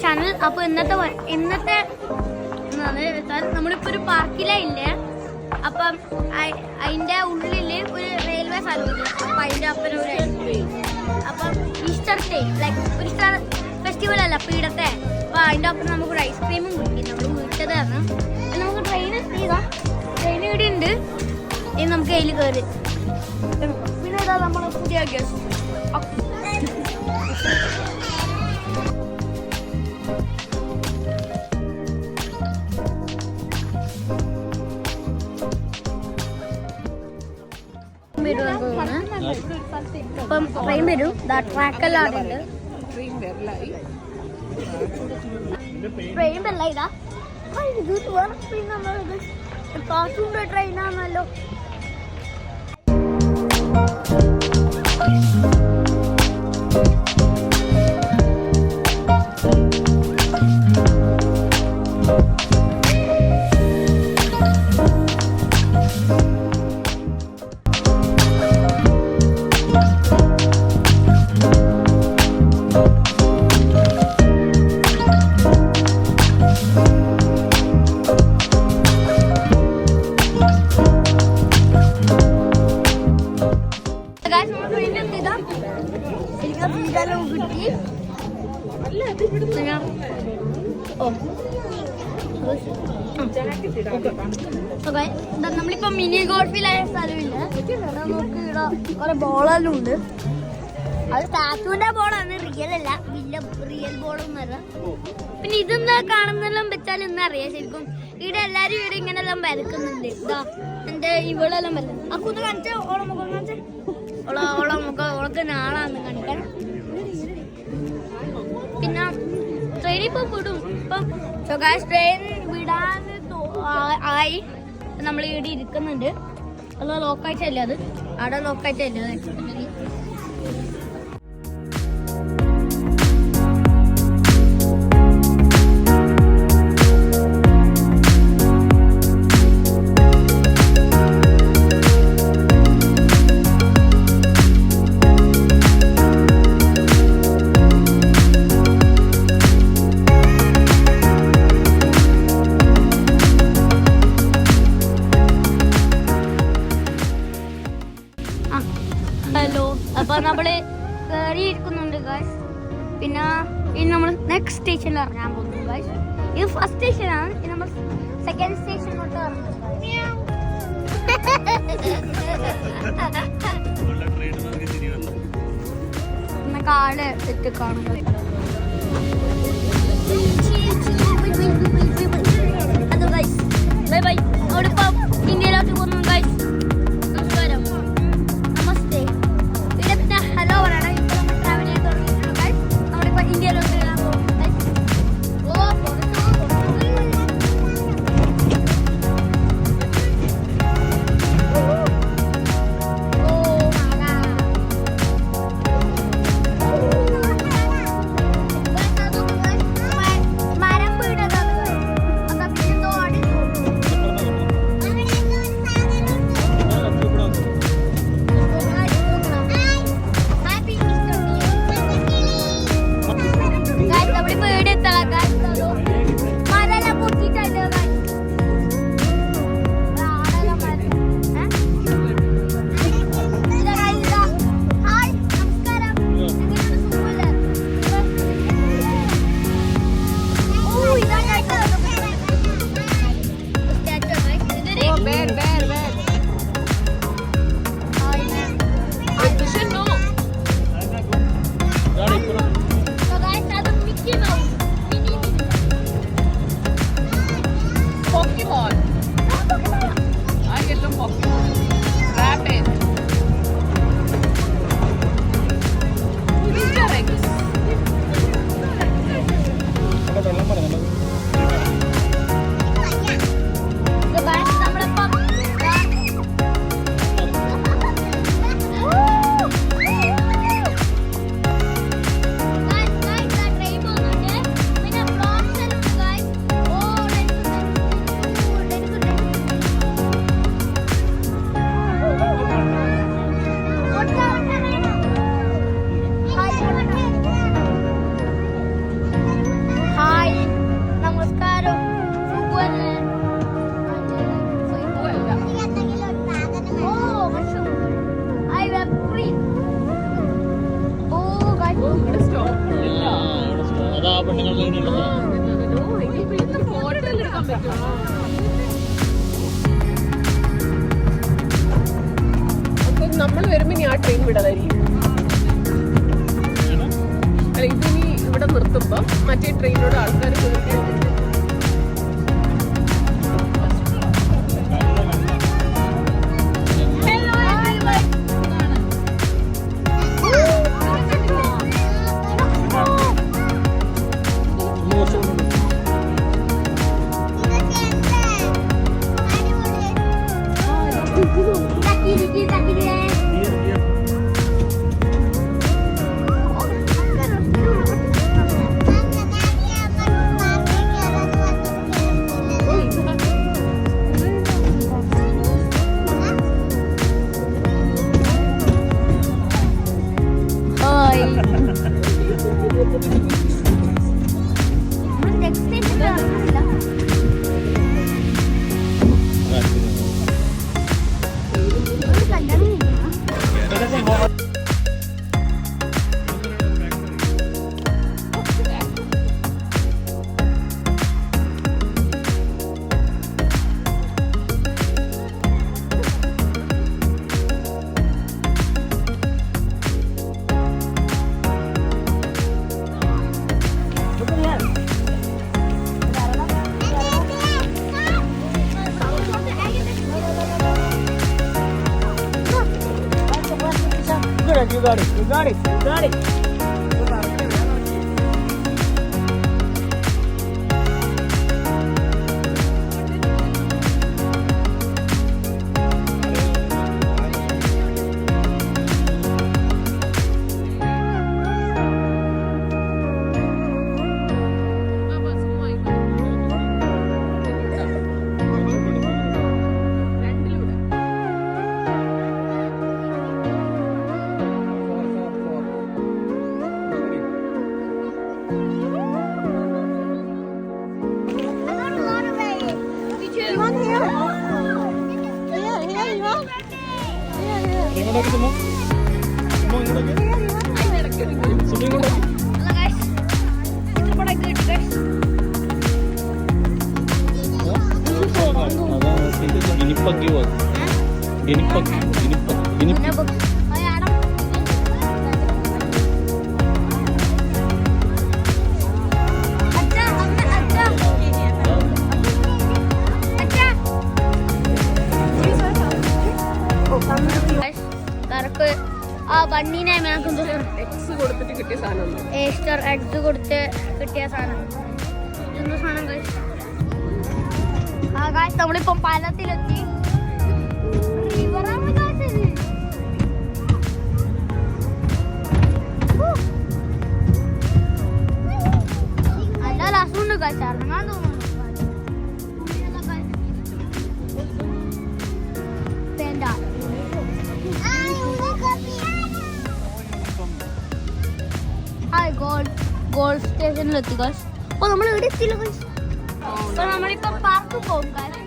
Channel. അപ്പോൾ ഇന്നത്തെ നമ്മളിപ്പോൾ ഒരു പാർക്കിലേ. അപ്പം അതിൻ്റെ ഉള്ളിൽ ഒരു റെയിൽവേ സ്ഥലമുണ്ട്. അപ്പം അതിൻ്റെ അപ്പന ഒരു അപ്പം ഈസ്റ്റർ ഡേ ലൈക്ക് ഒരു ഈസ്റ്റർ ഫെസ്റ്റിവൽ അല്ല അപ്പോൾ ഇടത്തെ. അപ്പോൾ അതിൻ്റെ ഒപ്പം നമുക്കൊരു ഐസ്ക്രീമും കിട്ടി. നമ്മൾ വീട്ടതാണ്. നമുക്ക് ട്രെയിൻ ഇവിടെ ഉണ്ട്. ഇനി നമുക്ക് അതിൽ കയറി. പിന്നെ ഇതാ നമ്മൾ പുതിയ ഗസ്റ്റ് ഇപ്പം ട്രെയിൻ വരും. ട്രാക്കെല്ലാം ഉണ്ട്. ട്രെയിൻ ബെല്ല ഇതാ. കാർട്ടൂണിന്റെ ട്രെയിനാണല്ലോ. നമ്മളിപ്പോ മിനി ഗോൾഫിലായ സ്ഥലമില്ല. നമുക്ക് ഇവിടെ കുറെ ബോളെല്ലാം ഉണ്ട്. അത് സ്റ്റാച്ചുവിന്റെ ബോളാണ്, റിയൽ അല്ല. റിയൽ ബോളൊന്നല്ല. പിന്നെ ഇതെന്താ കാണുന്നെല്ലാം വെച്ചാൽ ഇന്ന് അറിയാം ശരിക്കും. ഇവിടെ എല്ലാരും ഇവിടെ ഇങ്ങനെല്ലാം വരക്കുന്നുണ്ട്. ഇതാ എന്റെ ഇവളെല്ലാം വരക്കുന്നത്. ആ കുന്ന് കാണിച്ച ഓളെ മുഖം കാണിച്ച ഓളെ മുഖം ഓളൊക്കെ നാളാന്ന് കാണിക്കാൻ. പിന്നെ ട്രെയിൻ ഇപ്പം വിടും. ഇപ്പം ട്രെയിൻ വിടാൻ ആയി. നമ്മൾ ഇവിടെ ഇരിക്കുന്നുണ്ട്. അത് ലോക്കായിട്ടല്ലേ, അത് അവിടെ ലോക്കായിട്ടല്ലേ. ഹലോ, അപ്പൊ നമ്മള് കയറിയിരിക്കുന്നുണ്ട് ഗായ്സ്. പിന്നെ ഇനി നമ്മൾ നെക്സ്റ്റ് സ്റ്റേഷനിൽ ഇറങ്ങാൻ പോകുന്നു ഗായ്സ്. ഇത് ഫസ്റ്റ് സ്റ്റേഷനാണ്. ഇനി നമ്മൾ സെക്കൻഡ് സ്റ്റേഷനിലോട്ട് ഇറങ്ങുന്നു. കാട് എത്തി കാണുന്നത് അത് ഗായ്സ്. Bye bye. അവിടെ ഇപ്പം ഇന്ത്യയിലോട്ട് പോകുന്നു ഗായ്സ്. നമ്മൾ വരുമ്പോ ഇനി ആ ട്രെയിൻ വിടാതായിരിക്കും. അല്ല ഇതിനി ഇവിടെ നിർത്തുമ്പോ മറ്റേ ട്രെയിനോട് ആൾക്കാർ You got it. You got it. You got it. ആ ബണ്ണീനെ എക്സ് കൊടുത്തിട്ട് കിട്ടിയ സാധനം എക്സ്റ്റർ എഗ്സ് കൊടുത്ത് കിട്ടിയ സാധനം ഇതെന്താ സാധനം ഗൈസ്? ആ ഗൈസ് നമ്മളിപ്പം പാലത്തിലെത്തി. റിവറാണ് ഗൈസ് ഇത്. നല്ല രസമുണ്ട് ഗൈസ്, ഇറങ്ങാൻ തോന്നുന്നു. ഗോൾഡ് സ്റ്റേഷനിലെത്തി ഗൈസ്. അപ്പൊ നമ്മൾ ഇവിടെ എത്തിയില്ല ഗൈസ്. അപ്പൊ നമ്മളിപ്പോ പാർക്ക് പോകും ഗൈസ്.